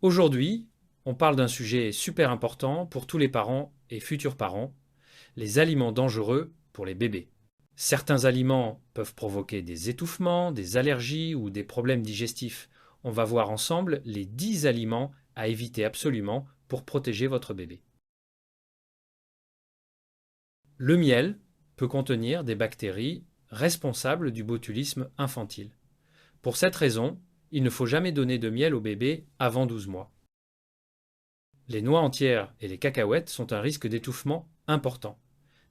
Aujourd'hui, on parle d'un sujet super important pour tous les parents et futurs parents, les aliments dangereux pour les bébés. Certains aliments peuvent provoquer des étouffements, des allergies ou des problèmes digestifs. On va voir ensemble les 10 aliments à éviter absolument pour protéger votre bébé. Le miel peut contenir des bactéries responsables du botulisme infantile. Pour cette raison, il ne faut jamais donner de miel au bébé avant 12 mois. Les noix entières et les cacahuètes sont un risque d'étouffement important.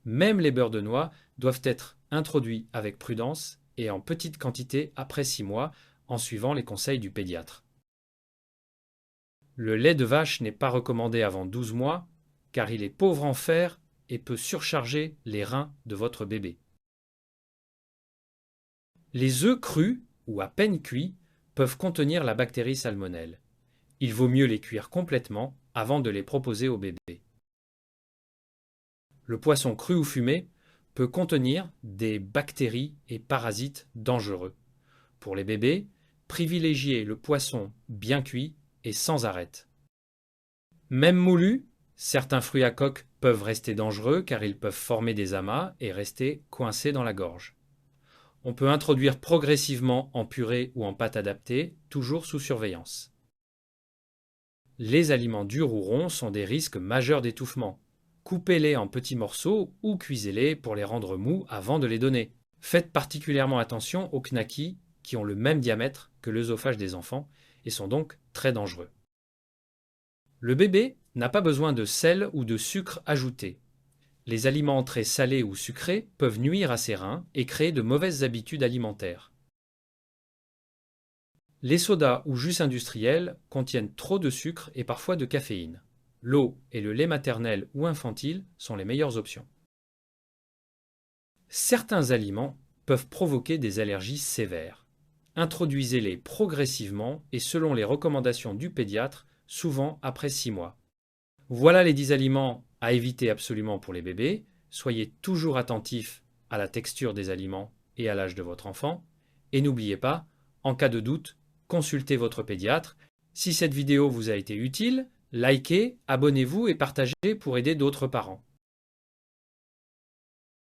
Même les beurres de noix doivent être introduits avec prudence et en petite quantité après 6 mois en suivant les conseils du pédiatre. Le lait de vache n'est pas recommandé avant 12 mois car il est pauvre en fer et peut surcharger les reins de votre bébé. Les œufs crus ou à peine cuits peuvent contenir la bactérie salmonelle. Il vaut mieux les cuire complètement avant de les proposer au bébé. Le poisson cru ou fumé peut contenir des bactéries et parasites dangereux. Pour les bébés, privilégiez le poisson bien cuit et sans arête. Même moulu, certains fruits à coque peuvent rester dangereux car ils peuvent former des amas et rester coincés dans la gorge. On peut introduire progressivement en purée ou en pâte adaptée, toujours sous surveillance. Les aliments durs ou ronds sont des risques majeurs d'étouffement. Coupez-les en petits morceaux ou cuisez-les pour les rendre mous avant de les donner. Faites particulièrement attention aux knackis qui ont le même diamètre que l'œsophage des enfants et sont donc très dangereux. Le bébé n'a pas besoin de sel ou de sucre ajouté. Les aliments très salés ou sucrés peuvent nuire à ses reins et créer de mauvaises habitudes alimentaires. Les sodas ou jus industriels contiennent trop de sucre et parfois de caféine. L'eau et le lait maternel ou infantile sont les meilleures options. Certains aliments peuvent provoquer des allergies sévères. Introduisez-les progressivement et selon les recommandations du pédiatre, souvent après 6 mois. Voilà les 10 aliments à éviter absolument pour les bébés. Soyez toujours attentifs à la texture des aliments et à l'âge de votre enfant. Et n'oubliez pas, en cas de doute, consultez votre pédiatre. Si cette vidéo vous a été utile, likez, abonnez-vous et partagez pour aider d'autres parents.